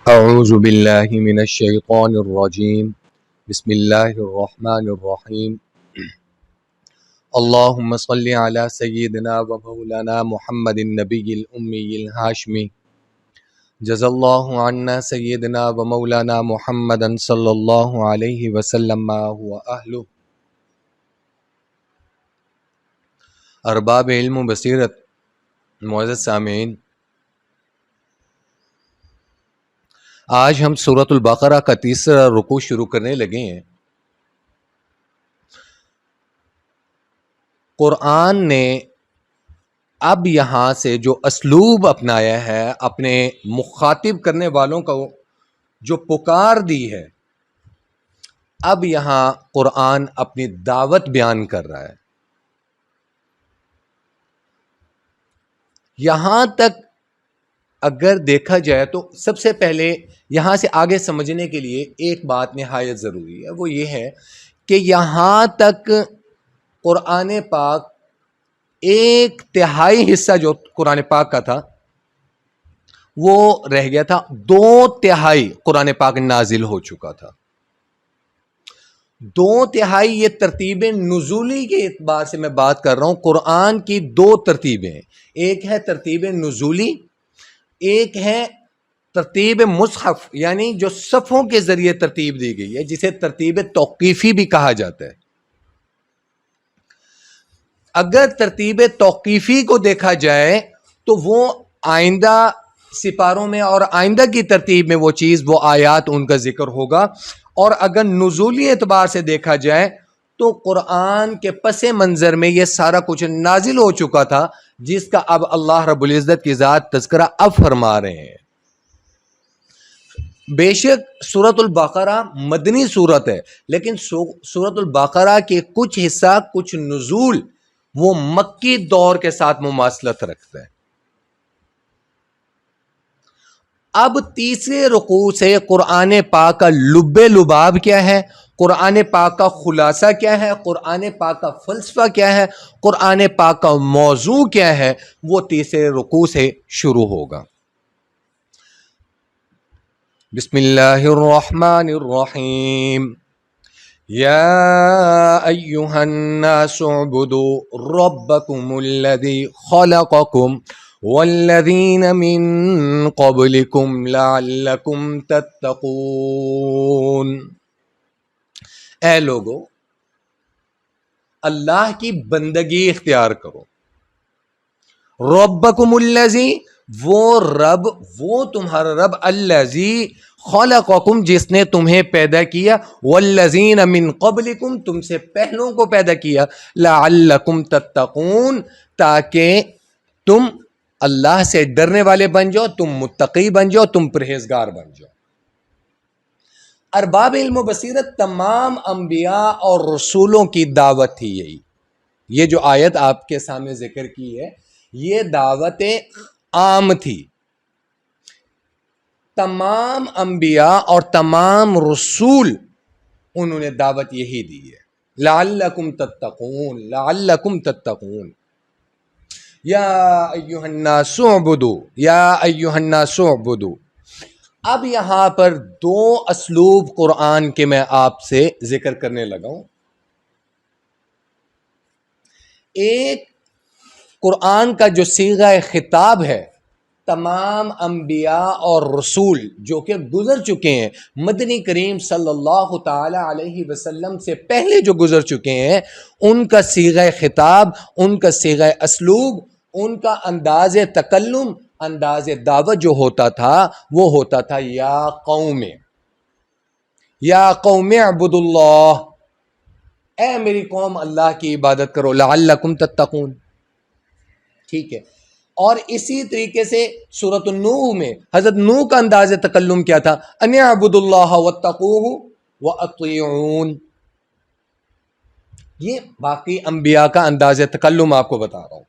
اعوذ باللہ من الشیطان الرجیم بسم اللہ الرحمن الرحیم اللہم صلی علی سیدنا و مولانا محمد النبی الامی الہاشمی جزا اللہ عنا سیدنا و مولانا محمد صلی اللہ علیہ وسلم ما هو اہلہ۔ ارباب علم و بصیرت، معزز سامعین، آج ہم سورۃ البقرہ کا تیسرا رکوع شروع کرنے لگے ہیں۔ قرآن نے اب یہاں سے جو اسلوب اپنایا ہے، اپنے مخاطب کرنے والوں کو جو پکار دی ہے، اب یہاں قرآن اپنی دعوت بیان کر رہا ہے۔ یہاں تک اگر دیکھا جائے تو سب سے پہلے یہاں سے آگے سمجھنے کے لیے ایک بات نہایت ضروری ہے، وہ یہ ہے کہ یہاں تک قرآن پاک ایک تہائی حصہ جو قرآن پاک کا تھا وہ رہ گیا تھا، 2/3 قرآن پاک نازل ہو چکا تھا۔ 2/3 یہ ترتیب نزولی کے اعتبار سے میں بات کر رہا ہوں۔ قرآن کی 2 ترتیبیں، ایک ہے ترتیب نزولی، ایک ہے ترتیب مصحف، یعنی جو صفوں کے ذریعے ترتیب دی گئی ہے، جسے ترتیب توقیفی بھی کہا جاتا ہے۔ اگر ترتیب توقیفی کو دیکھا جائے تو وہ آئندہ سپاروں میں اور آئندہ کی ترتیب میں وہ چیز، وہ آیات، ان کا ذکر ہوگا۔ اور اگر نزولی اعتبار سے دیکھا جائے تو قرآن کے پس منظر میں یہ سارا کچھ نازل ہو چکا تھا، جس کا اب اللہ رب العزت کی ذات تذکرہ اب فرما رہے ہیں۔ بے شک سورۃ البقرہ مدنی سورت ہے، لیکن سورۃ البقرہ کے کچھ حصہ، کچھ نزول وہ مکی دور کے ساتھ مماثلت رکھتا ہے۔ اب تیسرے رکوع سے قرآن پاک کا لب لباب کیا ہے، قرآن پاک کا خلاصہ کیا ہے، قرآن پاک کا فلسفہ کیا ہے، قرآن پاک کا موضوع کیا ہے، وہ تیسرے رکوع سے شروع ہوگا۔ بسم اللہ الرحمن الرحیم۔ یا ایہا الناس اعبدوا ربکم الذی خلقکم والذین من قبلکم لعلکم تتقون۔ اے لوگو، اللہ کی بندگی اختیار کرو۔ ربکم الذی، وہ رب، وہ تمہارا رب، الذی خلقکم، جس نے تمہیں پیدا کیا، والذین من قبلکم، تم سے پہلوں کو پیدا کیا، لعلکم تتقون، تاکہ تم اللہ سے ڈرنے والے بن جاؤ، تم متقی بن جاؤ، تم پرہیزگار بن جاؤ۔ ارباب علم و بصیرت، تمام انبیاء اور رسولوں کی دعوت تھی یہی۔ یہ جو آیت آپ کے سامنے ذکر کی ہے، یہ دعوت عام تھی۔ تمام انبیاء اور تمام رسول، انہوں نے دعوت یہی دی ہے، لعلکم تتقون، لعلکم تتقون۔ یا ایہا الناس اعبدوا، یا ایہا الناس اعبدوا۔ اب یہاں پر 2 اسلوب قرآن کے میں آپ سے ذکر کرنے لگا ہوں۔ ایک قرآن کا جو صیغہ خطاب ہے، تمام انبیاء اور رسول جو کہ گزر چکے ہیں، مدنی کریم صلی اللہ تعالی علیہ وسلم سے پہلے جو گزر چکے ہیں، ان کا صیغہ خطاب، ان کا صیغہ اسلوب، ان کا انداز تکلم، انداز دعوت جو ہوتا تھا، وہ ہوتا تھا یا قوم، یا قوم اعبدوا اللہ، اے میری قوم اللہ کی عبادت کرو، لعلکم تتقون۔ ٹھیک ہے۔ اور اسی طریقے سے سورۃ النوح میں حضرت نوح کا انداز تکلم کیا تھا، ان اعبدوا اللہ واتقوہ واطیعون۔ یہ باقی انبیاء کا انداز تکلم آپ کو بتا رہا ہوں۔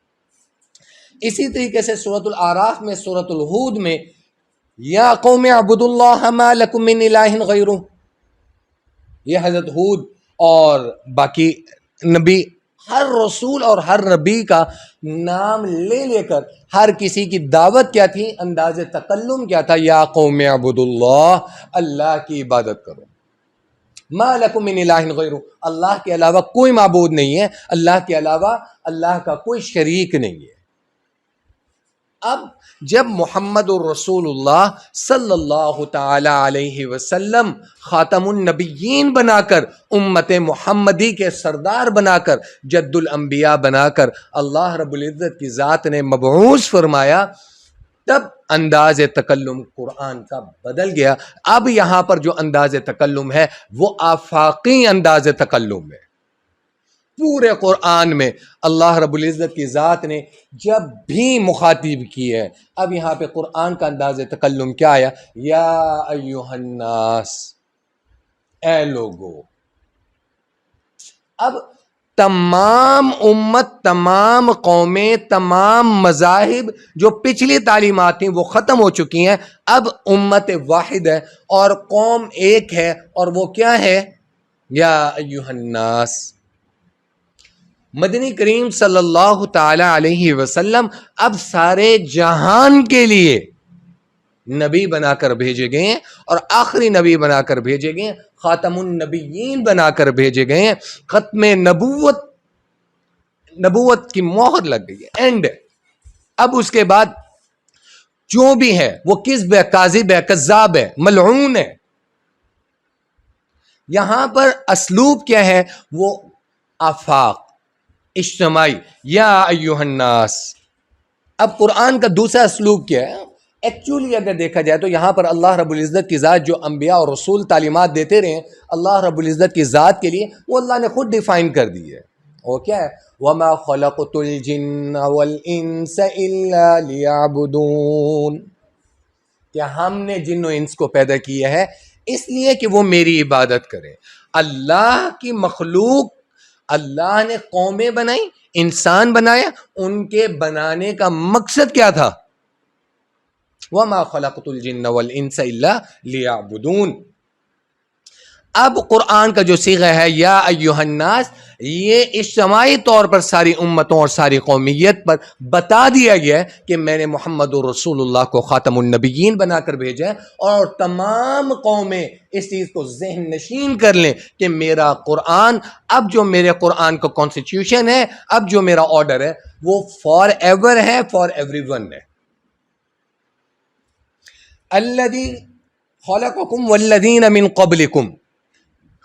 اسی طریقے سے سورۃ الاعراف میں، سورۃ الہود میں، یا قوم اعبدوا اللہ ما لکم من الہ غیرہ، یہ حضرت ہود اور باقی نبی ہر رسول اور ہر نبی کا نام لے لے کر ہر کسی کی دعوت کیا تھی، انداز تکلم کیا تھا، یا قوم اعبدوا اللہ، اللہ کی عبادت کرو، ما لکم من الہ غیرہ، اللہ کے علاوہ کوئی معبود نہیں ہے، اللہ کے علاوہ اللہ کا کوئی شریک نہیں ہے۔ اب جب محمد الرسول اللہ صلی اللہ تعالی علیہ وسلم خاتم النبیین بنا کر، امت محمدی کے سردار بنا کر، جد الانبیاء بنا کر اللہ رب العزت کی ذات نے مبعوث فرمایا، تب انداز تکلم قرآن کا بدل گیا۔ اب یہاں پر جو انداز تکلم ہے وہ آفاقی انداز تکلم ہے۔ پورے قرآن میں اللہ رب العزت کی ذات نے جب بھی مخاطب کی ہے، اب یہاں پہ قرآن کا انداز تکلم کیا آیا؟ یا ایہا الناس، اے لوگو۔ اب تمام امت، تمام قومیں، تمام مذاہب جو پچھلی تعلیمات تھیں وہ ختم ہو چکی ہیں، اب امت واحد ہے اور قوم ایک ہے، اور وہ کیا ہے؟ یا ایہا الناس۔ مدنی کریم صلی اللہ تعالی علیہ وسلم اب سارے جہان کے لیے نبی بنا کر بھیجے گئے ہیں، اور آخری نبی بنا کر بھیجے گئے ہیں، خاتم النبیین بنا کر بھیجے گئے ہیں، ختم نبوت کی مہر لگ گئی ہے، اینڈ۔ اب اس کے بعد جو بھی ہے وہ کذب ہے، کاذب ہے، کذاب ہے، ملعون ہے۔ یہاں پر اسلوب کیا ہے؟ وہ آفاق، اجتماعی، یا ایہا الناس۔ اب قرآن کا دوسرا اسلوب کیا ہے؟ ایکچولی اگر دیکھا جائے تو یہاں پر اللہ رب العزت کی ذات جو انبیاء اور رسول تعلیمات دیتے رہے ہیں اللہ رب العزت کی ذات کے لیے، وہ اللہ نے خود ڈیفائن کر دی ہے۔ وہ کیا ہے؟ وَمَا خَلَقْتُ الْجِنَّ وَالْإِنسَ إِلَّا لِيَعْبُدُونَ، کہ ہم نے جن و انس کو پیدا کیا ہے اس لیے کہ وہ میری عبادت کریں۔ اللہ کی مخلوق، اللہ نے قومیں بنائی، انسان بنایا، ان کے بنانے کا مقصد کیا تھا؟ وَمَا خَلَقْتُ الْجِنَّ وَالْإِنسَ إِلَّا لِيَعْبُدُونَ۔ اب قرآن کا جو صیغہ ہے یا ایہا الناس، یہ اجتماعی طور پر ساری امتوں اور ساری قومیت پر بتا دیا گیا ہے کہ میں نے محمد رسول اللہ کو خاتم النبیین بنا کر بھیجا ہے، اور تمام قومیں اس چیز کو ذہن نشین کر لیں کہ میرا قرآن، اب جو میرے قرآن کا کانسٹیٹیوشن ہے، اب جو میرا آرڈر ہے، وہ فار ایور ہے، فار ایوری ون ہے۔ الذی خلقکم والذین من قبلکم،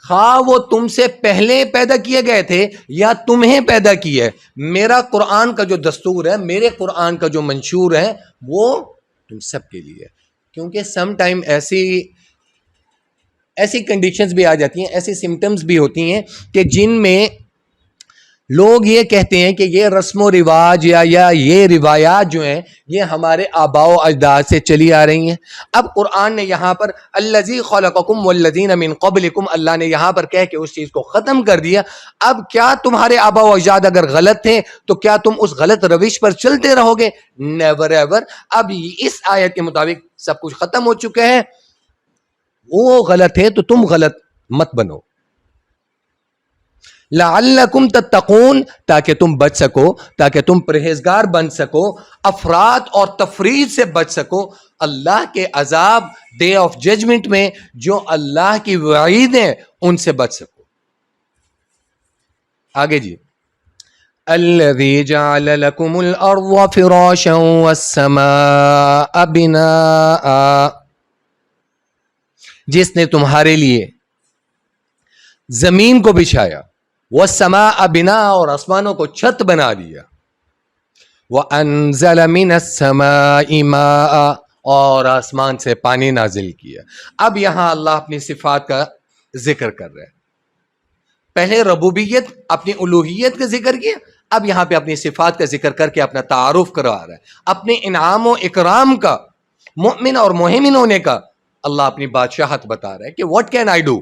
خواہ وہ تم سے پہلے پیدا کیے گئے تھے یا تمہیں پیدا کیا ہے، میرا قرآن کا جو دستور ہے، میرے قرآن کا جو منشور ہے، وہ تم سب کے لیے ہے۔ کیونکہ سم ٹائم ایسی کنڈیشنز بھی آ جاتی ہیں، ایسی سمٹمز بھی ہوتی ہیں کہ جن میں لوگ یہ کہتے ہیں کہ یہ رسم و رواج یا یہ روایات جو ہیں یہ ہمارے آباء و اجداد سے چلی آ رہی ہیں۔ اب قرآن نے یہاں پر الذی خلقکم والذین من قبلکم، اللہ نے یہاں پر کہہ کے اس چیز کو ختم کر دیا۔ اب کیا تمہارے آباء و اجداد اگر غلط تھے تو کیا تم اس غلط روش پر چلتے رہو گے؟ Never ever. اب اس آیت کے مطابق سب کچھ ختم ہو چکا ہے، وہ غلط ہے تو تم غلط مت بنو۔ لعلکم تتقون، تاکہ تم بچ سکو، تاکہ تم پرہیزگار بن سکو، افراط اور تفریط سے بچ سکو، اللہ کے عذاب ڈے آف ججمنٹ میں جو اللہ کی وعید ہیں ان سے بچ سکو۔ آگے جی، الذی جعل لکم الارض فراشا والسماء بناء، جس نے تمہارے لیے زمین کو بچھایا، والسماء بناء، اور آسمانوں کو چھت بنا دیا، وانزل من السماء ماء، اور آسمان سے پانی نازل کیا۔ اب یہاں اللہ اپنی صفات کا ذکر کر رہا ہے۔ پہلے ربوبیت، اپنی الوہیت کا ذکر کیا، اب یہاں پہ اپنی صفات کا ذکر کر کے اپنا تعارف کروا رہا ہے، اپنے انعام و اکرام کا، مؤمن اور مومن ہونے کا اللہ اپنی بادشاہت بتا رہا ہے کہ واٹ کین آئی ڈو،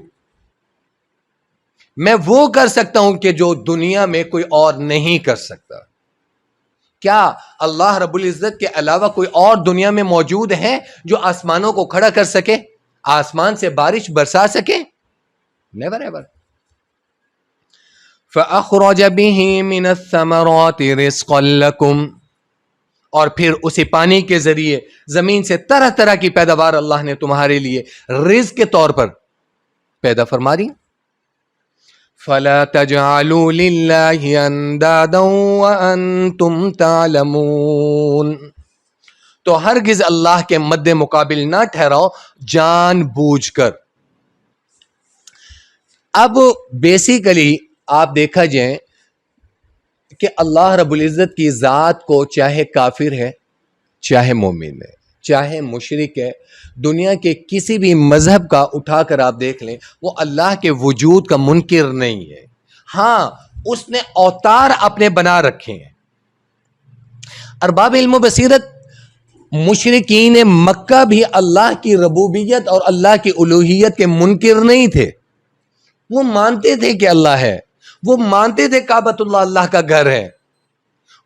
میں وہ کر سکتا ہوں کہ جو دنیا میں کوئی اور نہیں کر سکتا۔ کیا اللہ رب العزت کے علاوہ کوئی اور دنیا میں موجود ہے جو آسمانوں کو کھڑا کر سکے، آسمان سے بارش برسا سکے؟ Never ever. فأخرج به من الثمرات رزقا لكم، اور پھر اسی پانی کے ذریعے زمین سے طرح طرح کی پیداوار اللہ نے تمہارے لیے رزق کے طور پر پیدا فرما دی. فلا تجعلوا للہ اندادا وانتم تعلمون، تو ہرگز اللہ کے مد مقابل نہ ٹھہراؤ جان بوجھ کر. اب بیسیکلی آپ دیکھا جائیں کہ اللہ رب العزت کی ذات کو چاہے کافر ہے، چاہے مومن ہے، چاہے مشرک ہے، دنیا کے کسی بھی مذہب کا اٹھا کر آپ دیکھ لیں، وہ اللہ کے وجود کا منکر نہیں ہے. ہاں، اس نے اوتار اپنے بنا رکھے ہیں. ارباب علم و بصیرت مشرکین مکہ بھی اللہ کی ربوبیت اور اللہ کی الوہیت کے منکر نہیں تھے. وہ مانتے تھے کہ اللہ ہے، وہ مانتے تھے کعبۃ اللہ اللہ کا گھر ہے،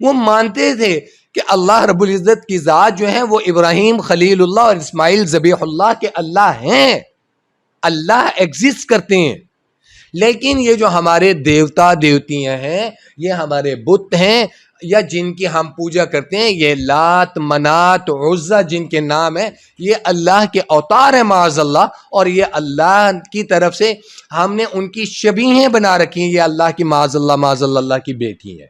وہ مانتے تھے کہ اللہ رب العزت کی ذات جو ہے وہ ابراہیم خلیل اللہ اور اسماعیل ذبیح اللہ کے اللہ ہیں، اللہ ایگزسٹ کرتے ہیں. لیکن یہ جو ہمارے دیوتا دیوتیاں ہیں، یہ ہمارے بت ہیں، یا جن کی ہم پوجا کرتے ہیں، یہ لات منات عزا جن کے نام ہیں، یہ اللہ کے اوتار ہیں معاذ اللہ، اور یہ اللہ کی طرف سے ہم نے ان کی شبیہیں بنا رکھی ہیں. یہ اللہ کی معاذ اللہ اللہ کی بیٹی ہیں.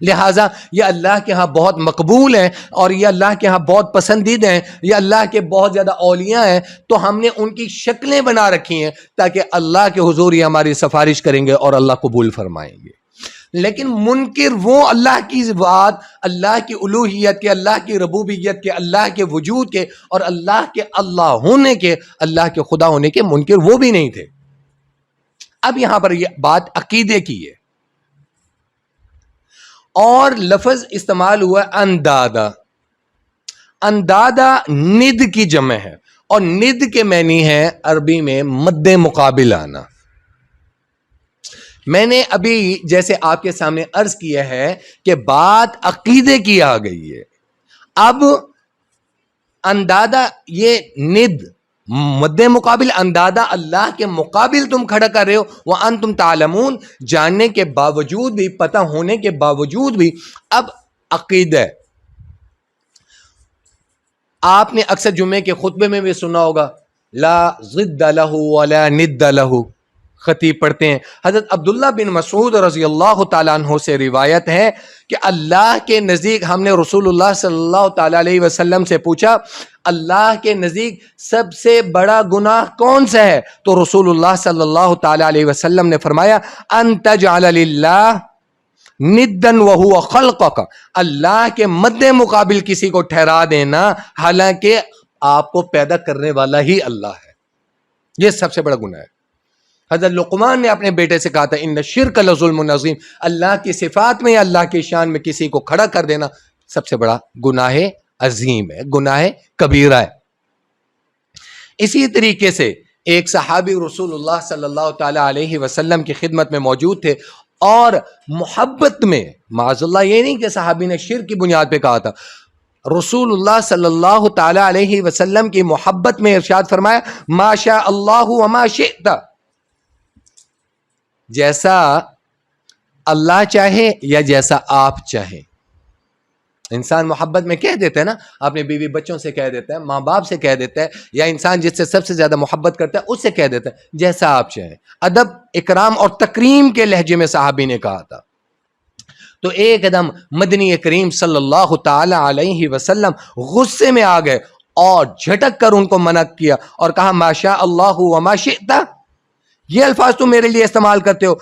لہٰذا یہ اللہ کے ہاں بہت مقبول ہیں اور یہ اللہ کے ہاں بہت پسندیدہ ہیں، یہ اللہ کے بہت زیادہ اولیاء ہیں. تو ہم نے ان کی شکلیں بنا رکھی ہیں تاکہ اللہ کے حضور یہ ہماری سفارش کریں گے اور اللہ قبول فرمائیں گے. لیکن منکر وہ اللہ کی ذات، اللہ کی الوہیت کے، اللہ کی ربوبیت کے، اللہ کے وجود کے اور اللہ کے اللہ ہونے کے، اللہ کے خدا ہونے کے منکر وہ بھی نہیں تھے. اب یہاں پر یہ بات عقیدے کی ہے، اور لفظ استعمال ہوا اندادا. اندادا ند کی جمع ہے، اور ند کے معنی ہے عربی میں مد مقابل آنا. میں نے ابھی جیسے آپ کے سامنے عرض کیا ہے کہ بات عقیدے کی آ گئی ہے. اب اندادا یہ ند مد مقابل، اندادا اللہ کے مقابل تم کھڑا کر رہے ہو. وَأَنْتُمْ تَعْلَمُونَ، جاننے کے باوجود بھی، پتہ ہونے کے باوجود بھی. اب عقیدہ آپ نے اکثر جمعے کے خطبے میں بھی سنا ہوگا، لا ضد لہ ولا ند لہ. خطیب پڑھتے ہیں. حضرت عبداللہ بن مسعود رضی اللہ تعالیٰ عنہ سے روایت ہے کہ اللہ کے نزدیک ہم نے رسول اللہ صلی اللہ تعالیٰ علیہ وسلم سے پوچھا، اللہ کے نزدیک سب سے بڑا گناہ کون سا ہے؟ تو رسول اللہ صلی اللہ تعالیٰ علیہ وسلم نے فرمایا، ان تجعل للہ ندا وہو خلقک، اللہ کے مد مقابل کسی کو ٹھہرا دینا حالانکہ آپ کو پیدا کرنے والا ہی اللہ ہے. یہ سب سے بڑا گناہ ہے. حضرت لقمان نے اپنے بیٹے سے کہا تھا، ان الشرک لظلم عظیم، اللہ کی صفات میں یا اللہ کی شان میں کسی کو کھڑا کر دینا سب سے بڑا گناہ عظیم ہے، گناہ کبیرہ ہے. اسی طریقے سے ایک صحابی رسول اللہ صلی اللہ تعالی علیہ وسلم کی خدمت میں موجود تھے، اور محبت میں، معاذ اللہ یہ نہیں کہ صحابی نے شرک کی بنیاد پہ کہا تھا، رسول اللہ صلی اللہ تعالی علیہ وسلم کی محبت میں ارشاد فرمایا، ما شاء اللہ وما شئت، جیسا اللہ چاہے یا جیسا آپ چاہیں. انسان محبت میں کہہ دیتا ہے نا، اپنے بیوی بچوں سے کہہ دیتا ہے، ماں باپ سے کہہ دیتا ہے، یا انسان جس سے سب سے زیادہ محبت کرتا ہے اس سے کہہ دیتا ہے جیسا آپ چاہیں. ادب، اکرام اور تکریم کے لہجے میں صحابی نے کہا تھا. تو ایک قدم مدنی کریم صلی اللہ تعالی علیہ وسلم غصے میں آ گئے اور جھٹک کر ان کو منع کیا اور کہا، ما شاء اللہ وما شئت، یہ الفاظ تم میرے لیے استعمال کرتے ہو،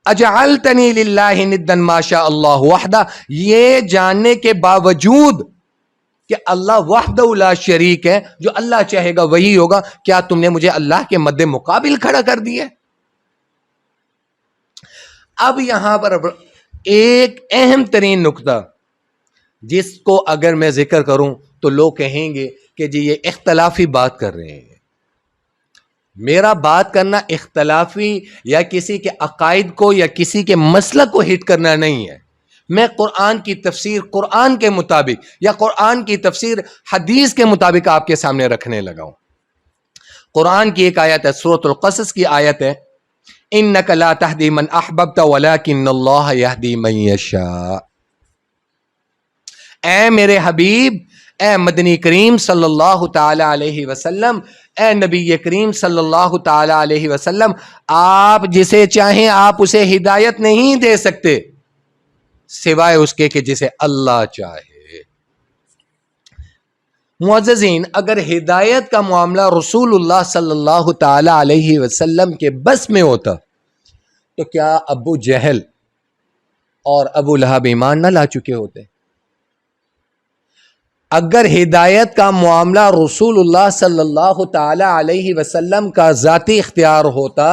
اجعلتنی للہ ندا ما شاء اللہ وحدہ، یہ جاننے کے باوجود کہ اللہ وحدہ لا شریک ہے، جو اللہ چاہے گا وہی ہوگا، کیا تم نے مجھے اللہ کے مد مقابل کھڑا کر دیا؟ اب یہاں پر ایک اہم ترین نقطہ جس کو اگر میں ذکر کروں تو لوگ کہیں گے کہ جی یہ اختلافی بات کر رہے ہیں. میرا بات کرنا اختلافی یا کسی کے عقائد کو یا کسی کے مسلک کو ہٹ کرنا نہیں ہے. میں قرآن کی تفسیر قرآن کے مطابق یا قرآن کی تفسیر حدیث کے مطابق آپ کے سامنے رکھنے لگا ہوں. قرآن کی ایک آیت ہے، سورۃ القصص کی آیت ہے، انک لا تہدی من احببت ولکن اللہ یہدی من یشاء. اے میرے حبیب، اے مدنی کریم صلی اللہ تعالی علیہ وسلم، اے نبی کریم صلی اللہ تعالی علیہ وسلم، آپ جسے چاہیں آپ اسے ہدایت نہیں دے سکتے سوائے اس کے کہ جسے اللہ چاہے. معززین، اگر ہدایت کا معاملہ رسول اللہ صلی اللہ تعالی علیہ وسلم کے بس میں ہوتا تو کیا ابو جہل اور ابو لہب ایمان نہ لا چکے ہوتے؟ اگر ہدایت کا معاملہ رسول اللہ صلی اللہ تعالی علیہ وسلم کا ذاتی اختیار ہوتا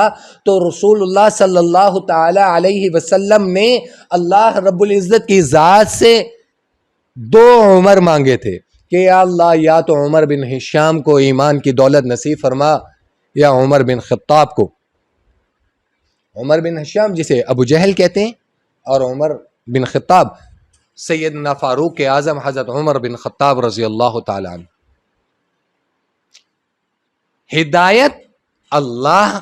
تو رسول اللہ صلی اللہ تعالی علیہ وسلم نے اللہ رب العزت کی ذات سے 2 عمر مانگے تھے کہ یا اللہ، یا تو عمر بن ہشام کو ایمان کی دولت نصیب فرما یا عمر بن خطاب کو. عمر بن ہشام جسے ابو جہل کہتے ہیں، اور عمر بن خطاب سیدنا فاروق اعظم حضرت عمر بن خطاب رضی اللہ تعالی عنہ. ہدایت اللہ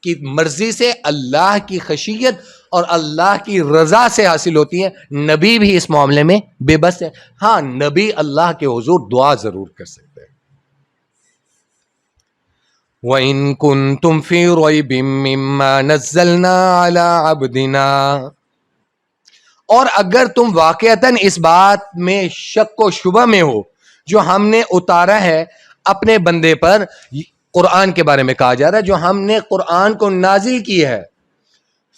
کی مرضی سے، اللہ کی خشیت اور اللہ کی رضا سے حاصل ہوتی ہے. نبی بھی اس معاملے میں بے بس ہے. ہاں، نبی اللہ کے حضور دعا ضرور کر سکتے ہیں. وَإِن كُنتُمْ فِي رَيْبٍ مِّمَّا نَزَّلْنَا عَلَىٰ عَبْدِنَا، اور اگر تم واقعتاً اس بات میں شک و شبہ میں ہو جو ہم نے اتارا ہے اپنے بندے پر، قرآن کے بارے میں کہا جا رہا ہے جو ہم نے قرآن کو نازل کی ہے،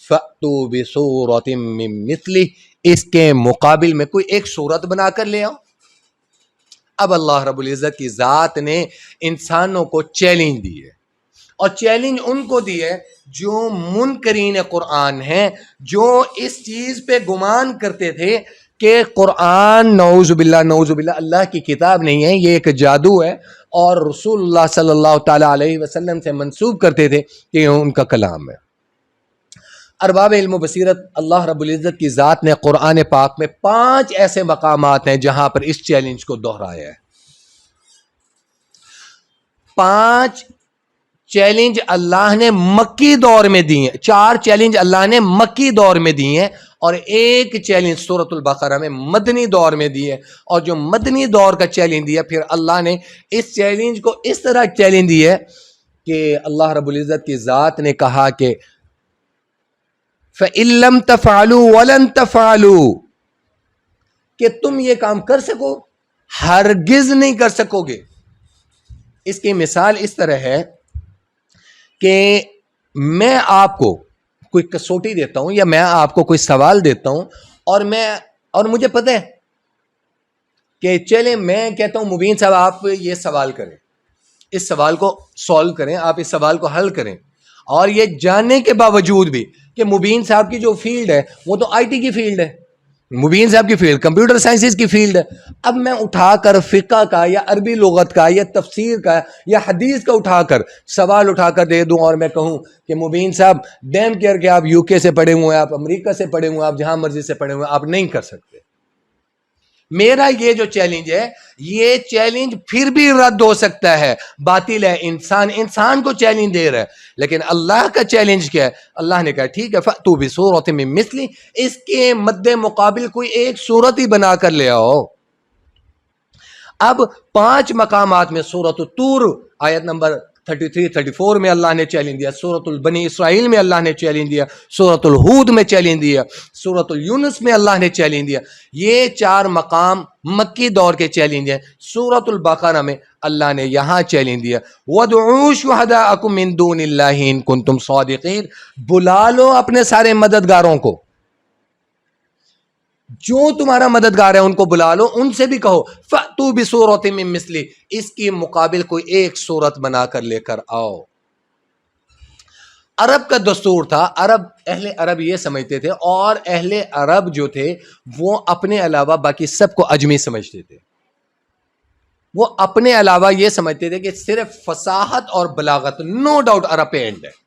فَأْتُوا بِسُورَةٍ مِّن مِّثْلِهِ، اس کے مقابل میں کوئی ایک سورت بنا کر لے آؤ. اب اللہ رب العزت کی ذات نے انسانوں کو چیلنج دی ہے، اور چیلنج ان کو دی ہے جو منکرین قرآن ہیں، جو اس چیز پہ گمان کرتے تھے کہ قرآن نعوذ باللہ اللہ کی کتاب نہیں ہے، یہ ایک جادو ہے، اور رسول اللہ صلی اللہ تعالی علیہ وسلم سے منسوب کرتے تھے کہ یہ ان کا کلام ہے. ارباب علم و بصیرت، اللہ رب العزت کی ذات نے قرآن پاک میں 5 ایسے مقامات ہیں جہاں پر اس چیلنج کو دہرایا ہے. 5 چیلنج اللہ نے مکی دور میں دی ہیں، 4 چیلنج اللہ نے مکی دور میں دی ہیں، اور ایک چیلنج سورۃ البقرہ میں مدنی دور میں دی ہے. اور جو مدنی دور کا چیلنج دیا، پھر اللہ نے اس چیلنج کو اس طرح چیلنج دی ہے کہ اللہ رب العزت کی ذات نے کہا کہ فَإِن لَّمْ تَفْعَلُوا وَلَن تَفْعَلُوا، کہ تم یہ کام کر سکو، ہرگز نہیں کر سکو گے. اس کی مثال اس طرح ہے کہ میں آپ کو کوئی کسوٹی دیتا ہوں یا میں آپ کو کوئی سوال دیتا ہوں، اور مجھے پتہ ہے کہ چلے میں کہتا ہوں مبین صاحب آپ یہ سوال کریں، اس سوال کو سولو کریں، آپ اس سوال کو حل کریں، اور یہ جاننے کے باوجود بھی کہ مبین صاحب کی جو فیلڈ ہے وہ تو آئی ٹی کی فیلڈ ہے، مبین صاحب کی فیلڈ کمپیوٹر سائنسز کی فیلڈ ہے. اب میں اٹھا کر فقہ کا یا عربی لغت کا یا تفسیر کا یا حدیث کا سوال اٹھا کر دے دوں، اور میں کہوں کہ مبین صاحب ڈیم کیئر کے آپ UK سے پڑھے ہوئے ہیں، آپ امریکہ سے پڑھے ہوئے ہیں، آپ جہاں مرضی سے پڑھے ہوئے ہیں، آپ نہیں کر سکتے. میرا یہ جو چیلنج ہے، یہ چیلنج پھر بھی رد ہو سکتا ہے، باطل ہے، انسان کو چیلنج دے رہا ہے. لیکن اللہ کا چیلنج کیا ہے؟ اللہ نے کہا ٹھیک ہے، فَأْتُوا بِسُورَةٍ مِّن مِّثْلِهِ، اس کے مد مقابل کوئی ایک سورت ہی بنا کر لے آؤ. اب 5 مقامات میں سورۃ الطور آیت نمبر 33-34 میں اللہ نے چیلنج دیا، سورۃ البنی اسرائیل میں اللہ نے چیلنج دیا، سورۃ الہود میں چیلنج دیا، سورۃ الینس میں اللہ نے چیلنج دیا. یہ 4 مقام مکی دور کے چیلنج ہیں. سورۃ البقرہ میں اللہ نے یہاں چیلنج دیا، وَادْعُوا شُهَدَاءَكُم مِّن دُونِ اللَّهِ إِن كُنتُمْ صَادِقِينَ، بلا لو اپنے سارے مددگاروں کو، جو تمہارا مددگار ہے ان کو بلا لو، ان سے بھی کہو فَأْتُوا بِسُورَةٍ مِّن مِّثْلِهِ، اس کی مقابل کوئی ایک سورت بنا کر لے کر آؤ. عرب کا دستور تھا، اہل عرب یہ سمجھتے تھے، اور اہل عرب جو تھے وہ اپنے علاوہ باقی سب کو اجمی سمجھتے تھے. وہ اپنے علاوہ یہ سمجھتے تھے کہ صرف فصاحت اور بلاغت، نو ڈاؤٹ عرب پہ اینڈ ہے.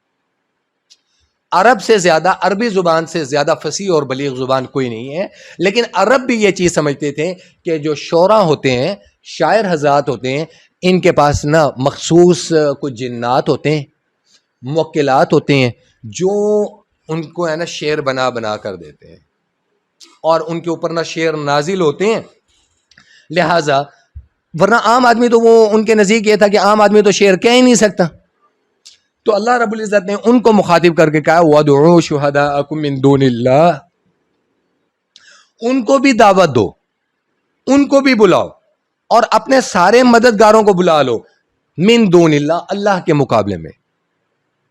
عرب سے زیادہ، عربی زبان سے زیادہ فصیح اور بلیغ زبان کوئی نہیں ہے. لیکن عرب بھی یہ چیز سمجھتے تھے کہ جو شعراء ہوتے ہیں، شاعر حضرات ہوتے ہیں، ان کے پاس نہ مخصوص کچھ جنات ہوتے ہیں، موکلات ہوتے ہیں، جو ان کو ہے نا شعر بنا بنا کر دیتے ہیں، اور ان کے اوپر نہ شعر نازل ہوتے ہیں، لہذا ورنہ عام آدمی تو وہ ان کے نزدیک یہ تھا کہ عام آدمی تو شعر کہہ ہی نہیں سکتا. تو اللہ رب العزت نے ان کو مخاطب کر کے کہا وَادْعُوا شُهَدَاءَكُم مِّن دُونِ اللَّهِ، ان کو بھی دعوت دو، ان کو بھی بلاؤ، اور اپنے سارے مددگاروں کو بلا لو، من دون اللہ، اللہ کے مقابلے میں.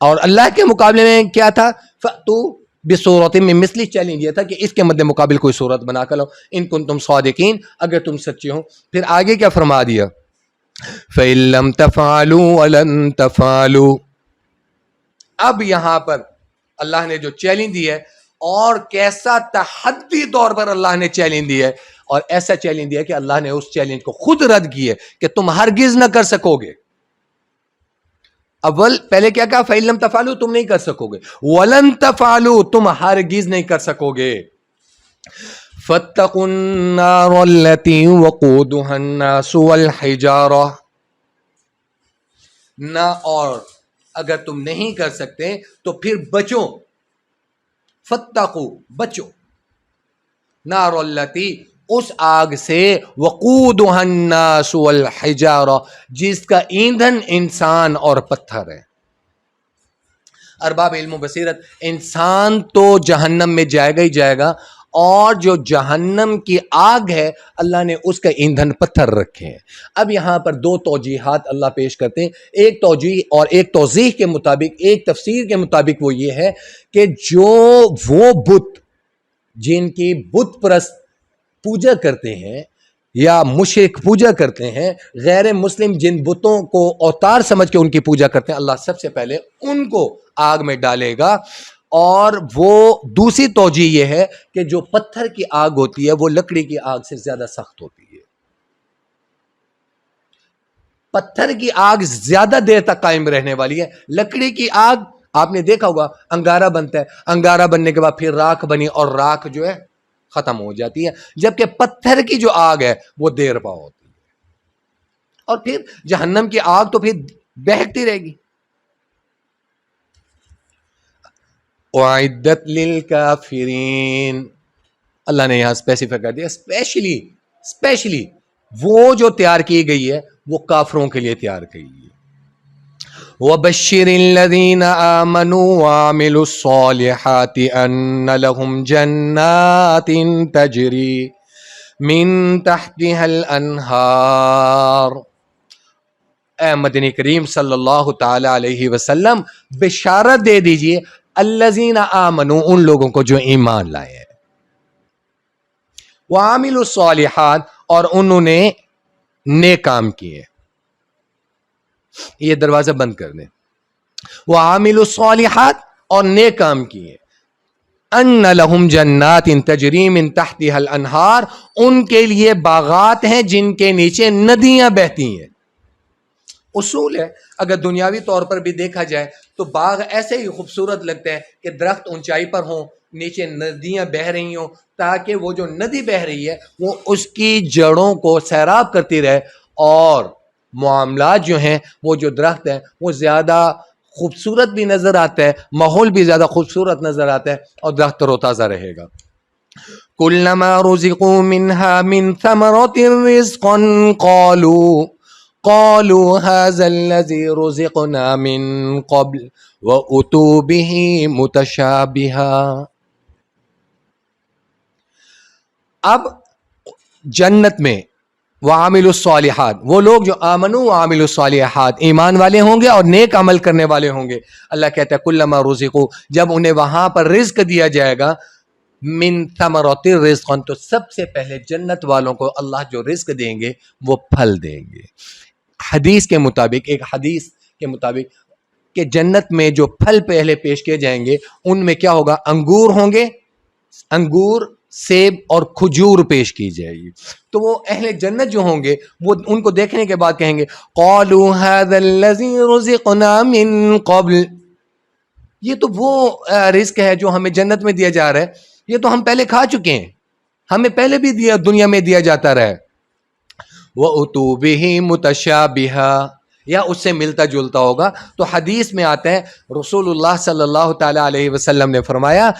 اور اللہ کے مقابلے میں کیا تھا؟ فَأْتُوا بِصُورَةٍ مِّن مِّثْلِهِ، چیلنج یہ تھا کہ اس کے مد مقابل کوئی صورت بنا کر لاؤ، ان کنتم صادقین، اگر تم سچے ہو. پھر آگے کیا فرما دیا؟ فَإِن لَّمْ تَفْعَلُوا وَلَن تَفْعَلُوا. اب یہاں پر اللہ نے جو چیلنج دی ہے، اور کیسا تحدی طور پر اللہ نے چیلنج دی ہے، اور ایسا چیلنج دیا کہ اللہ نے اس چیلنج کو خود رد کی ہے کہ تم ہرگز نہ کر سکو گے. اول پہلے کیا کہا؟ فَإِن لَّمْ تَفْعَلُوا، تم نہیں کر سکو گے، وَلَن تَفْعَلُوا، تم ہرگز نہیں کر سکو گے. فَاتَّقُوا النَّارَ الَّتِي وَقُودُهَا النَّاسُ وَالْحِجَارَةُ. نہ، اور اگر تم نہیں کر سکتے تو پھر بچو، فَاتَّقُوا، بچو، نَارَ الَّتِي، اس آگ سے، وقودها الناس والحجارہ، جس کا ایندھن انسان اور پتھر ہے. ارباب علم و بصیرت، انسان تو جہنم میں جائے گا ہی جائے گا، اور جو جہنم کی آگ ہے اللہ نے اس کا ایندھن پتھر رکھے ہیں. اب یہاں پر دو توجیحات اللہ پیش کرتے ہیں، ایک توجیح اور ایک توضیح کے مطابق، ایک تفسیر کے مطابق وہ یہ ہے کہ جو وہ بت جن کی بت پرست پوجا کرتے ہیں یا مشرک پوجا کرتے ہیں، غیر مسلم جن بتوں کو اوتار سمجھ کے ان کی پوجا کرتے ہیں، اللہ سب سے پہلے ان کو آگ میں ڈالے گا. اور وہ دوسری توجیہ یہ ہے کہ جو پتھر کی آگ ہوتی ہے وہ لکڑی کی آگ سے زیادہ سخت ہوتی ہے. پتھر کی آگ زیادہ دیر تک قائم رہنے والی ہے، لکڑی کی آگ آپ نے دیکھا ہوگا انگارہ بنتا ہے، انگارہ بننے کے بعد پھر راکھ بنی اور راکھ جو ہے ختم ہو جاتی ہے، جبکہ پتھر کی جو آگ ہے وہ دیر پا ہوتی ہے. اور پھر جہنم کی آگ تو پھر بہتی رہے گی. اعدت للکافرین، اللہ نے یہاں اسپیسیفائی کر دیا، اسپیشلی وہ جو تیار کی گئی ہے وہ کافروں کے لیے تیار کی گئی ہے. وَبَشِّرِ الَّذِينَ آمَنُوا وَعَمِلُوا الصَّالِحَاتِ أَنَّ لَهُمْ جَنَّاتٍ تَجْرِي مِن تَحْتِهَا الْأَنْهَارُ. اے مدنی کریم صلی اللہ تعالی علیہ وسلم بشارت دے دیجئے الذین آمنوا، ان لوگوں کو جو ایمان لائے ہیں، وعاملوا الصالحات، اور انہوں نے نیک کام کیے. یہ دروازہ بند کر دیں. وعاملوا الصالحات، اور نیک کام کیے. ان لہم جنات تجری من تحتها الانہار، ان کے لیے باغات ہیں جن کے نیچے ندیاں بہتی ہیں. اصول ہے، اگر دنیاوی طور پر بھی دیکھا جائے تو باغ ایسے ہی خوبصورت لگتا ہے کہ درخت اونچائی پر ہوں، نیچے ندیاں بہ رہی ہوں، تاکہ وہ جو ندی بہ رہی ہے وہ اس کی جڑوں کو سیراب کرتی رہے، اور معاملات جو ہیں، وہ جو درخت ہیں وہ زیادہ خوبصورت بھی نظر آتا ہے، ماحول بھی زیادہ خوبصورت نظر آتا ہے، اور درخت تر و تازہ رہے گا. کلما رزقوا منها من ثمرات رزقا قالوا هذا الذي رزقنا من قبل وأتوا به متشابها. اب جنت میں وعاملوا الصالحات، وہ لوگ جو آمنوا وعاملوا الصالحات، ایمان والے ہوں گے اور نیک عمل کرنے والے ہوں گے. اللہ کہتا ہے کلما رزقوا، جب انہیں وہاں پر رزق دیا جائے گا، من ثمرات رزقا، تو سب سے پہلے جنت والوں کو اللہ جو رزق دیں گے وہ پھل دیں گے. حدیث کے مطابق، ایک حدیث کے مطابق کہ جنت میں جو پھل پہلے پیش کیے جائیں گے ان میں کیا ہوگا؟ انگور ہوں گے، انگور، سیب اور کھجور پیش کی جائے گی. تو وہ اہل جنت جو ہوں گے وہ ان کو دیکھنے کے بعد کہیں گے قالوا هذا الذي رزقنا من قبل، یہ تو وہ رزق ہے جو ہمیں جنت میں دیا جا رہا ہے، یہ تو ہم پہلے کھا چکے ہیں، ہمیں پہلے بھی دیا، دنیا میں دیا جاتا رہا ہے. وَأُتُوا بِهِ مُتَشَابِهًا، یا اس سے ملتا جلتا ہوگا. تو حدیث میں آتا ہے رسول اللہ صلی اللہ تعالی علیہ وسلم نے فرمایا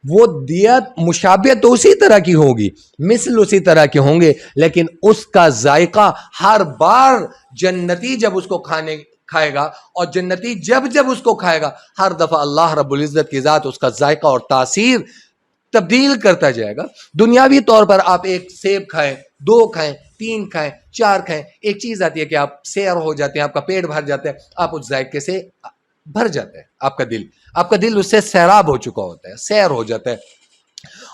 وہ دیت مشابہت تو اسی طرح کی ہوگی، مثل اسی طرح کے ہوں گے، لیکن اس کا ذائقہ ہر بار جنتی جب اس کو کھائے گا اور جنتی جب اس کو کھائے گا، ہر دفعہ اللہ رب العزت کی ذات اس کا ذائقہ اور تاثیر تبدیل کرتا جائے گا. دنیاوی طور پر آپ ایک سیب کھائیں، 2 کھائیں، 3 کھائیں، 4 کھائیں، ایک چیز آتی ہے کہ آپ سیر ہو جاتے ہیں، آپ کا پیٹ بھر جاتا ہے، آپ اس ذائقے سے بھر جاتا ہے، آپ کا دل اس سے سیراب ہو چکا ہوتا ہے، سیر ہو جاتا ہے.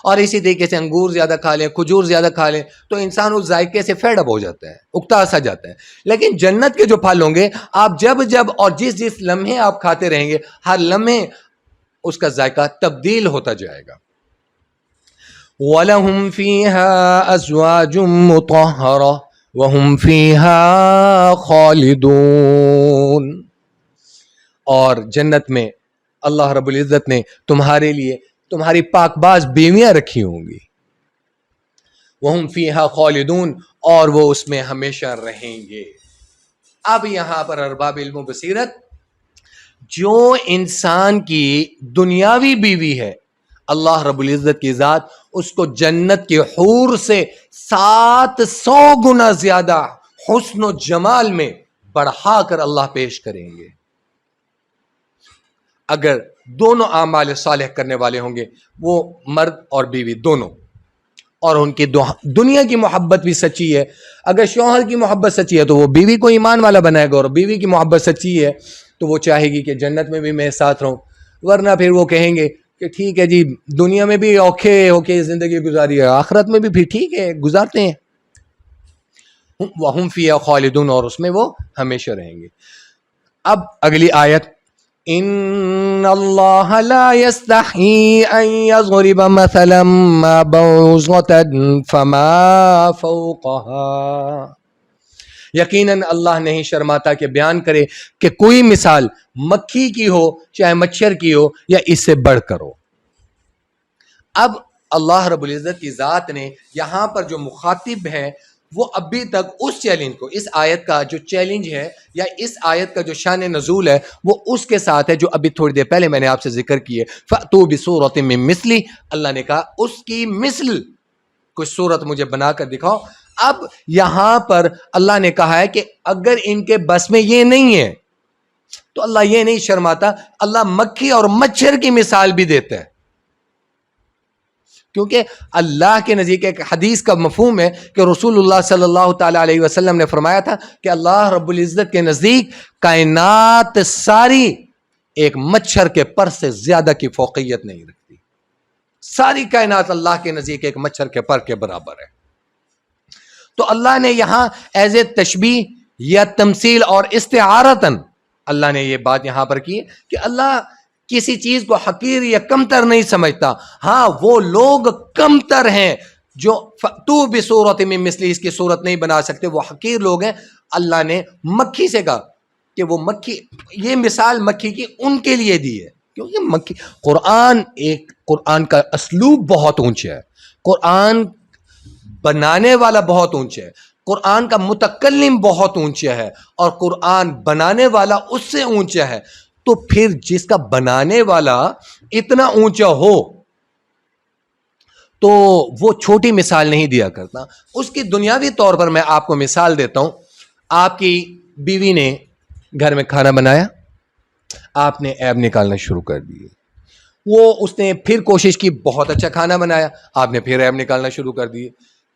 اور اسی طریقے سے انگور زیادہ کھا لیں، کھجور زیادہ کھا لیں تو انسان اس ذائقے سے فیڈ اپ ہو جاتا ہے، اکتا سا جاتا ہے. لیکن جنت کے جو پھل ہوں گے، آپ جب اور جس لمحے آپ کھاتے رہیں گے، ہر لمحے اس کا ذائقہ تبدیل ہوتا جائے گا. وَلَهُمْ فِيهَا أَزْوَاجٌ مُطَهَّرَةٌ وَهُمْ فِيهَا خَالِدُونَ. اور جنت میں اللہ رب العزت نے تمہارے لیے تمہاری پاک باز بیویاں رکھی ہوں گی. وَهُمْ فِيهَا خَالِدُونَ، اور وہ اس میں ہمیشہ رہیں گے. اب یہاں پر ارباب علم و بصیرت، جو انسان کی دنیاوی بیوی ہے، اللہ رب العزت کی ذات اس کو جنت کے حور سے 700 گنا زیادہ حسن و جمال میں بڑھا کر اللہ پیش کریں گے. اگر دونوں اعمال صالح کرنے والے ہوں گے، وہ مرد اور بیوی دونوں، اور ان کی دنیا کی محبت بھی سچی ہے. اگر شوہر کی محبت سچی ہے تو وہ بیوی کو ایمان والا بنائے گا، اور بیوی کی محبت سچی ہے تو وہ چاہے گی کہ جنت میں بھی میں ساتھ رہوں. ورنہ پھر وہ کہیں گے کہ ٹھیک ہے جی، دنیا میں بھی اوکے زندگی گزاری ہے، آخرت میں بھی پھر ٹھیک ہے گزارتے ہیں. وَهُمْ فِيهَا خَالِدُونَ، اور اس میں وہ ہمیشہ رہیں گے. اب اگلی آیت، ان اللہ لا يستحی ان يضرب مثلا ما بعوضة فما فوقها. یقیناً اللہ نہیں شرماتا کہ بیان کرے کہ کوئی مثال مکھی کی ہو چاہے مچھر کی ہو یا اس سے بڑھ کر ہو. اب اللہ رب العزت کی ذات نے یہاں پر جو مخاطب ہے وہ ابھی تک اس چیلنج کو، اس آیت کا جو چیلنج ہے یا اس آیت کا جو شان نزول ہے وہ اس کے ساتھ ہے جو ابھی تھوڑی دیر پہلے میں نے آپ سے ذکر کی ہے. فَأْتُوا بِسُورَةٍ مِّن مِّثْلِهِ، اللہ نے کہا اس کی مثل کوئی صورت مجھے بنا کر دکھاؤ. اب یہاں پر اللہ نے کہا ہے کہ اگر ان کے بس میں یہ نہیں ہے تو اللہ یہ نہیں شرماتا، اللہ مکھی اور مچھر کی مثال بھی دیتا ہے. کیونکہ اللہ کے نزدیک ایک حدیث کا مفہوم ہے کہ رسول اللہ صلی اللہ تعالی علیہ وسلم نے فرمایا تھا کہ اللہ رب العزت کے نزدیک کائنات ساری ایک مچھر کے پر سے زیادہ کی فوقیت نہیں رکھتی. ساری کائنات اللہ کے نزدیک ایک مچھر کے پر کے برابر ہے. تو اللہ نے یہاں ایز اے تشبیہ یا تمثیل اور استعارتاً اللہ نے یہ بات یہاں پر کی کہ اللہ کسی چیز کو حقیر یا کمتر نہیں سمجھتا. ہاں وہ لوگ کمتر ہیں جو فَأْتُوا بِسُورَةٍ مِّن مِّثْلِهِ اس کی صورت نہیں بنا سکتے، وہ حقیر لوگ ہیں. اللہ نے مکھی سے کہا کہ وہ مکھی، یہ مثال مکھی کی ان کے لیے دی ہے کیونکہ مکھی، قرآن کا اسلوب بہت اونچا ہے، قرآن بنانے والا بہت اونچا ہے، قرآن کا متکلم بہت اونچا ہے، اور قرآن بنانے والا اس سے اونچا ہے. تو پھر جس کا بنانے والا اتنا اونچا ہو تو وہ چھوٹی مثال نہیں دیا کرتا. اس کی دنیاوی طور پر میں آپ کو مثال دیتا ہوں. آپ کی بیوی نے گھر میں کھانا بنایا، آپ نے عیب نکالنا شروع کر دی. اس نے پھر کوشش کی، بہت اچھا کھانا بنایا، آپ نے پھر عیب نکالنا شروع کر دی.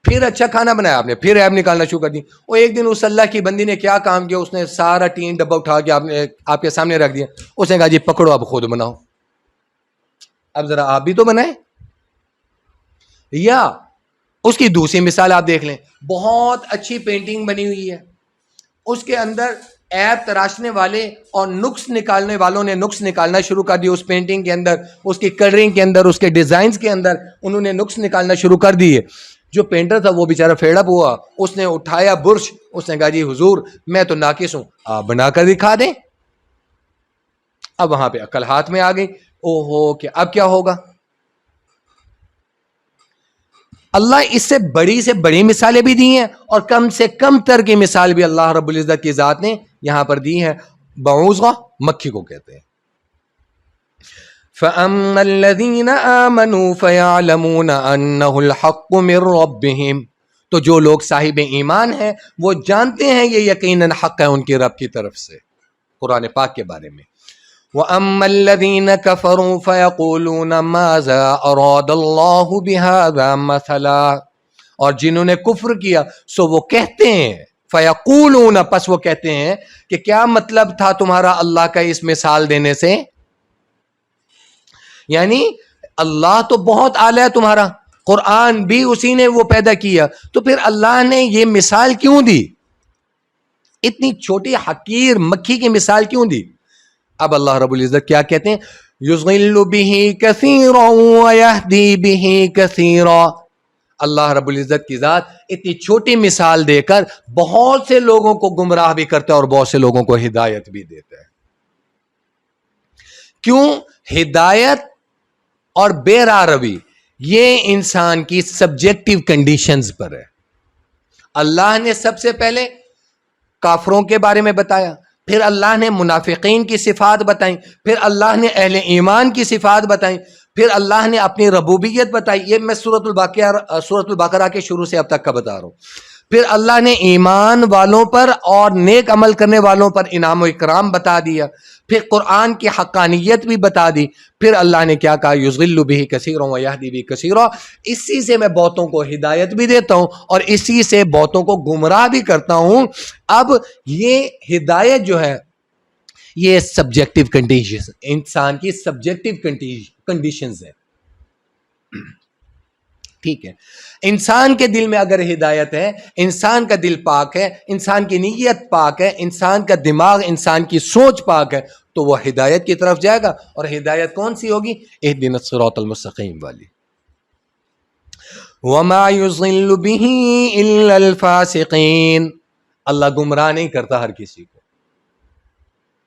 پھر اچھا کھانا بنایا، آپ نے پھر عیب نکالنا شروع کر دی. اور ایک دن اس اللہ کی بندی نے کیا کام کیا، اس نے سارا ٹین ڈبہ اٹھا کے آپ کے سامنے رکھ دیا. اس نے کہا جی پکڑو اب خود بناؤ، اب ذرا آپ بھی تو بنائیں. یا اس کی دوسری مثال آپ دیکھ لیں، بہت اچھی پینٹنگ بنی ہوئی ہے، اس کے اندر عیب تراشنے والے اور نقص نکالنے والوں نے نقص نکالنا شروع کر دیا. اس پینٹنگ کے اندر، اس کی کلرنگ کے اندر، اس کے ڈیزائنز کے اندر انہوں نے نقص نکالنا شروع کر دیے. جو پینٹر تھا وہ بیچارہ فیڈ اپ ہوا، اس نے اٹھایا برش، اس نے کہا جی حضور میں تو ناقص ہوں، آپ بنا کر دکھا دیں. اب وہاں پہ عقل ہاتھ میں آ گئی. اوہو کہ اب کیا ہوگا. اللہ اس سے بڑی مثالیں بھی دی ہیں اور کم سے کم تر کی مثال بھی اللہ رب العزت کی ذات نے یہاں پر دی ہے بعوضہ مکھی کو کہتے ہیں. فَأَمَّا الَّذِينَ آمَنُوا فَيَعْلَمُونَ أَنَّهُ الْحَقُّ مِنْ رَبِّهِمْ، تو جو لوگ صاحب ایمان ہیں وہ جانتے ہیں یہ یقیناً حق ہے ان کی رب کی طرف سے. قرآن پاک کے بارے میں. وَأَمَّا الَّذِينَ كَفَرُوا فَيَقُولُونَ مَاذَا أَرَادَ اللَّهُ بِهَذَا مَثَلًا، اور جنہوں نے کفر کیا سو وہ کہتے ہیں فَيَقُولُونَ، پس وہ کہتے ہیں کہ کیا مطلب تھا تمہارا اللہ کا اس مثال دینے سے. یعنی اللہ تو بہت اعلیٰ ہے تمہارا، قرآن بھی اسی نے وہ پیدا کیا، تو پھر اللہ نے یہ مثال کیوں دی، اتنی چھوٹی حقیر مکھی کی مثال کیوں دی. اب اللہ رب العزت کیا کہتے ہیں، یضل بہ کثیرا ویہدی بہ کثیرا. اللہ رب العزت کی ذات اتنی چھوٹی مثال دے کر بہت سے لوگوں کو گمراہ بھی کرتا ہے اور بہت سے لوگوں کو ہدایت بھی دیتا ہے. کیوں؟ ہدایت اور بے راہ روی یہ انسان کی سبجیکٹو کنڈیشنز پر ہے. اللہ نے سب سے پہلے کافروں کے بارے میں بتایا، پھر اللہ نے منافقین کی صفات بتائیں، پھر اللہ نے اہل ایمان کی صفات بتائیں، پھر اللہ نے اپنی ربوبیت بتائی. یہ میں سورۃ البقرہ کے شروع سے اب تک کا بتا رہا ہوں. پھر اللہ نے ایمان والوں پر اور نیک عمل کرنے والوں پر انعام و اکرام بتا دیا، پھر قرآن کی حقانیت بھی بتا دی. پھر اللہ نے کیا کہا، یضل بہ کثیرا ویہدی بہ کثیرا، اسی سے میں بہتوں کو ہدایت بھی دیتا ہوں اور اسی سے بہتوں کو گمراہ بھی کرتا ہوں. اب یہ ہدایت جو ہے یہ سبجیکٹو کنڈیشن، انسان کی سبجیکٹو کنڈیشنز ہے. ٹھیک ہے، انسان کے دل میں اگر ہدایت ہے، انسان کا دل پاک ہے، انسان کی نیت پاک ہے، انسان کا دماغ، انسان کی سوچ پاک ہے، تو وہ ہدایت کی طرف جائے گا. اور ہدایت کون سی ہوگی؟ اہدنا الصراط المستقیم والی. وما یضل بہ الا الفاسقین، اللہ گمراہ نہیں کرتا ہر کسی کو.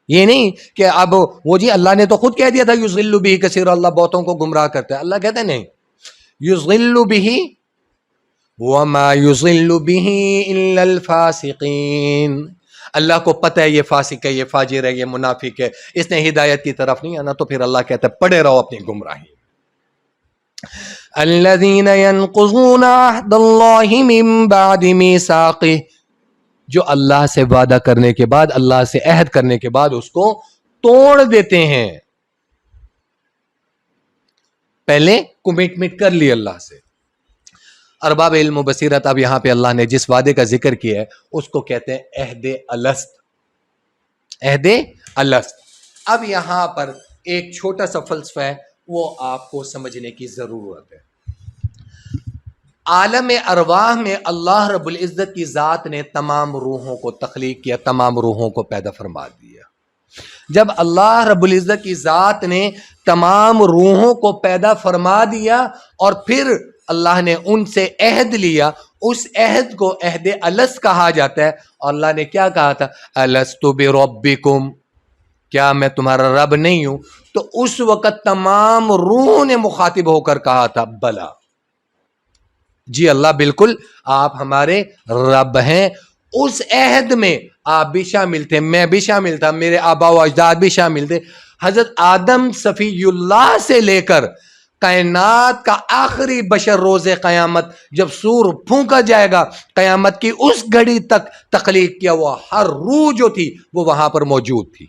یہ نہیں کہ اب وہ جی اللہ نے تو خود کہہ دیا تھا یضل بہ کثیرا، اللہ بہتوں کو گمراہ کرتا ہے. اللہ کہتا ہے نہیں، یضل بہ وما یضل بہ الا الفاسقین. اللہ کو پتہ ہے یہ فاسق ہے، یہ فاجر ہے، یہ منافق ہے، اس نے ہدایت کی طرف نہیں آنا، تو پھر اللہ کہتا ہے پڑے رہو اپنی گمراہی. الذین ینقضون عہد اللہ من بعد میثاقہ، جو اللہ سے وعدہ کرنے کے بعد، اللہ سے عہد کرنے کے بعد اس کو توڑ دیتے ہیں. پہلے کمٹمنٹ کر لی اللہ سے. ارباب علم و بصیرت، اب یہاں پہ اللہ نے جس وعدے کا ذکر کیا ہے اس کو کہتے ہیں عہد الست. عہد الست. اب یہاں پر ایک چھوٹا سا فلسفہ ہے، وہ آپ کو سمجھنے کی ضرورت ہے. عالم ارواح میں اللہ رب العزت کی ذات نے تمام روحوں کو تخلیق کیا، تمام روحوں کو پیدا فرما دیا. جب اللہ رب العزت کی ذات نے تمام روحوں کو پیدا فرما دیا اور پھر اللہ نے ان سے عہد لیا، اس عہد کو عہد الست کہا جاتا ہے. اور اللہ نے کیا کہا تھا، الست بربکم، کیا میں تمہارا رب نہیں ہوں؟ تو اس وقت تمام روحوں نے مخاطب ہو کر کہا تھا بلا، جی اللہ بالکل آپ ہمارے رب ہیں. اس عہد میں آپ بھی شامل تھے، میں بھی شامل تھا، میرے آبا و اجداد بھی شامل تھے. حضرت آدم صفی اللہ سے لے کر کائنات کا آخری بشر روز قیامت جب سور پھونکا جائے گا، قیامت کی اس گھڑی تک تخلیق کیا وہ ہر روح جو تھی وہ وہاں پر موجود تھی.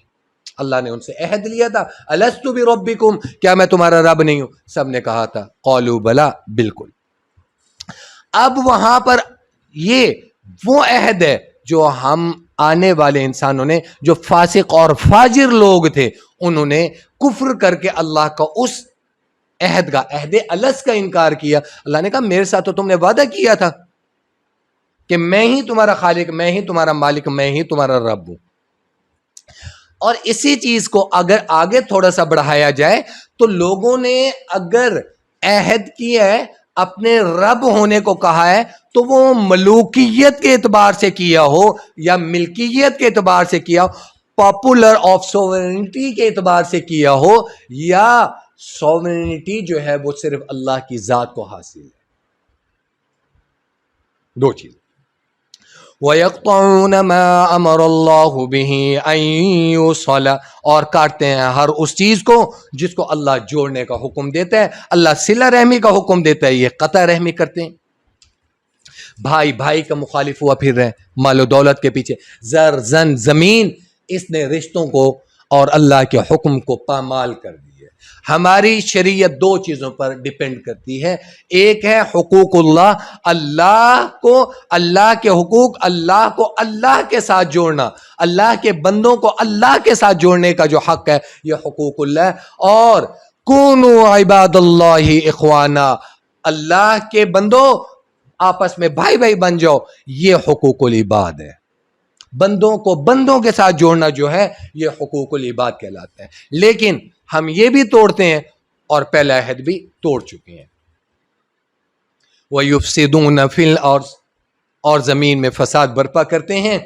اللہ نے ان سے عہد لیا تھا، الست بربکم، کیا میں تمہارا رب نہیں ہوں؟ سب نے کہا تھا قالوا بلا، بالکل. اب وہاں پر یہ وہ عہد ہے جو ہم آنے والے انسانوں نے، جو فاسق اور فاجر لوگ تھے، انہوں نے کفر کر کے اللہ کا اس عہد کا، عہد الست کا انکار کیا. اللہ نے کہا میرے ساتھ تو تم نے وعدہ کیا تھا کہ میں ہی تمہارا خالق، میں ہی تمہارا مالک، میں ہی تمہارا رب ہوں. اور اسی چیز کو اگر آگے تھوڑا سا بڑھایا جائے تو لوگوں نے اگر عہد کیا ہے، اپنے رب ہونے کو کہا ہے، تو وہ ملوکیت کے اعتبار سے کیا ہو یا ملکیت کے اعتبار سے کیا ہو، پاپولر آف سوورنٹی کے اعتبار سے کیا ہو، یا سوورنٹی جو ہے وہ صرف اللہ کی ذات کو حاصل ہے. دو چیز. وَيَقْطَعُونَ مَا أَمَرَ اللَّهُ بِهِ أَن يُوصَلَ، اور کاٹتے ہیں ہر اس چیز کو جس کو اللہ جوڑنے کا حکم دیتا ہے، اللہ صلہ رحمی کا حکم دیتا ہے، یہ قطع رحمی کرتے ہیں۔ بھائی بھائی کا مخالف ہوا پھر رہے ہیں مال و دولت کے پیچھے، زر زن زمین، اس نے رشتوں کو اور اللہ کے حکم کو پامال کر دی ہے۔ ہماری شریعت دو چیزوں پر ڈیپینڈ کرتی ہے، ایک ہے حقوق اللہ، اللہ کو، اللہ کے حقوق، اللہ کو اللہ کے ساتھ جوڑنا، اللہ کے بندوں کو اللہ کے ساتھ جوڑنے کا جو حق ہے یہ حقوق اللہ ہے، اور کونوا عباد اللہ اخوانا، اللہ کے بندوں آپس میں بھائی بھائی بن جاؤ، یہ حقوق العباد ہے۔ بندوں کو بندوں کے ساتھ جوڑنا جو ہے یہ حقوق العباد کہلاتا ہے، لیکن ہم یہ بھی توڑتے ہیں اور پہلا عہد بھی توڑ چکے ہیں۔ وَيُفْسِدُونَ فِي الْأَرْضِ، اور زمین میں فساد برپا کرتے ہیں۔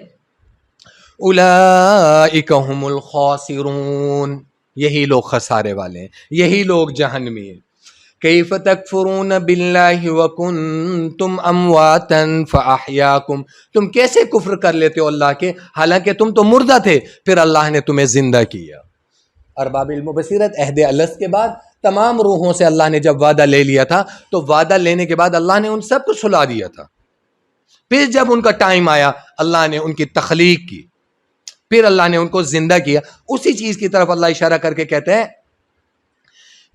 أُولَئِكَ هُمُ الْخَاسِرُونَ، یہی لوگ خسارے والے ہیں، یہی لوگ جہنمی ہیں۔ کیف تکفرون باللہ وکنتم امواتا فاحیاکم، تم کیسے کفر کر لیتے ہو اللہ کے حالانکہ تم تو مردہ تھے، پھر اللہ نے تمہیں زندہ کیا۔ ارباب علم و بصیرت، عہد الست کے بعد تمام روحوں سے اللہ نے جب وعدہ لے لیا تھا تو وعدہ لینے کے بعد اللہ نے ان سب کو سلا دیا تھا، پھر جب ان کا ٹائم آیا اللہ نے ان کی تخلیق کی، پھر اللہ نے ان کو زندہ کیا۔ اسی چیز کی طرف اللہ اشارہ کر کے کہتے ہیں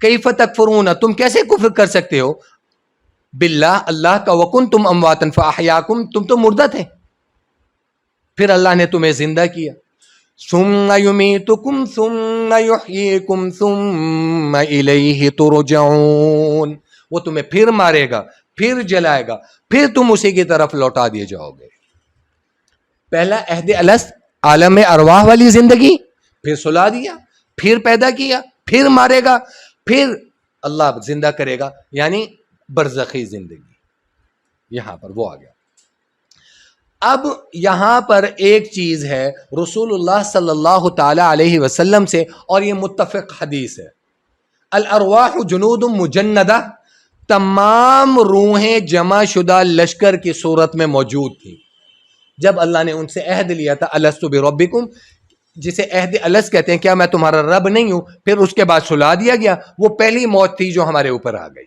کیف تکفرون، تم کیسے کفر کر سکتے ہو باللہ، اللہ کا، وکنتم امواتا فاحیاکم، تم تو مردہ تھے پھر اللہ نے تمہیں زندہ کیا۔ ثم یمیتکم ثم یحییکم ثم الیہ ترجعون، وہ تمہیں پھر مارے گا، پھر جلائے گا، پھر تم اسی کی طرف لوٹا دیے جاؤ گے۔ پہلا عہد الست، عالم ارواح والی زندگی، پھر سلا دیا، پھر پیدا کیا، پھر مارے گا، پھر اللہ زندہ کرے گا، یعنی برزخی زندگی، یہاں پر وہ آ گیا۔ اب یہاں پر ایک چیز ہے رسول اللہ صلی اللہ تعالی علیہ وسلم سے، اور یہ متفق حدیث ہے، الارواح جنود مجندہ، تمام روحیں جمع شدہ لشکر کی صورت میں موجود تھیں جب اللہ نے ان سے عہد لیا تھا، الست بربکم، جسے عہد الست کہتے ہیں، کیا میں تمہارا رب نہیں ہوں، پھر اس کے بعد سلا دیا گیا، وہ پہلی موت تھی جو ہمارے اوپر آ گئی۔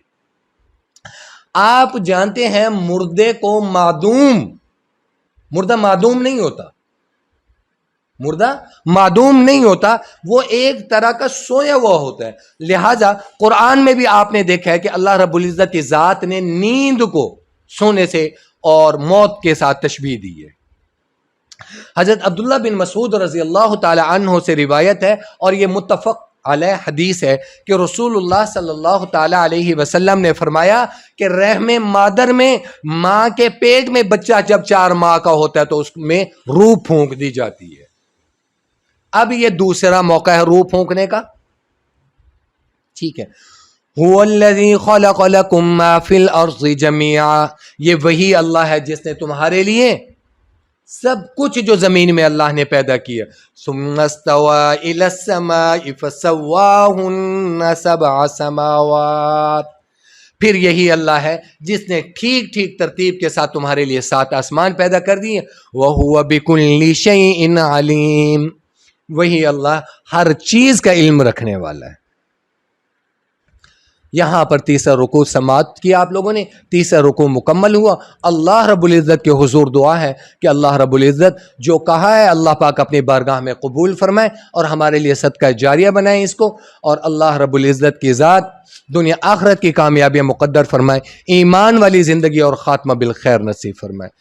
آپ جانتے ہیں مردے کو مردہ معدوم نہیں ہوتا، مردہ معدوم نہیں ہوتا، وہ ایک طرح کا سویا ہوا ہوتا ہے۔ لہٰذا قرآن میں بھی آپ نے دیکھا ہے کہ اللہ رب العزت کی ذات نے نیند کو سونے سے اور موت کے ساتھ تشبیہ دی ہے۔ حضرت عبداللہ بن مسعود رضی اللہ تعالی عنہ سے روایت ہے، اور یہ متفق علیہ حدیث ہے، کہ رسول اللہ صلی اللہ تعالی علیہ وسلم نے فرمایا کہ رحم مادر میں، ماں کے پیٹ میں بچہ جب 4 ماہ کا ہوتا ہے تو اس میں روح پھونک دی جاتی ہے۔ اب یہ دوسرا موقع ہے روح پھونکنے کا، ٹھیک ہے۔ هو الذی خلق لکم ما فی الارض جميعا، یہ وہی اللہ ہے جس نے تمہارے لیے سب کچھ جو زمین میں اللہ نے پیدا کیا، ثم استوى الى السماء فسواهن 7 سماوات، پھر یہی اللہ ہے جس نے ٹھیک ٹھیک ترتیب کے ساتھ تمہارے لیے 7 آسمان پیدا کر دیے، وَهُوَ بِكُلِّ شَيْءٍ عَلِيمٌ، وہی اللہ ہر چیز کا علم رکھنے والا ہے۔ یہاں پر تیسرا رکوع سماعت کیا آپ لوگوں نے، تیسرا رکوع مکمل ہوا۔ اللہ رب العزت کے حضور دعا ہے کہ اللہ رب العزت جو کہا ہے اللہ پاک اپنی بارگاہ میں قبول فرمائے اور ہمارے لیے صدقہ جاریہ بنائے اس کو، اور اللہ رب العزت کی ذات دنیا آخرت کی کامیابیاں مقدر فرمائے، ایمان والی زندگی اور خاتمہ بالخیر نصیب فرمائے۔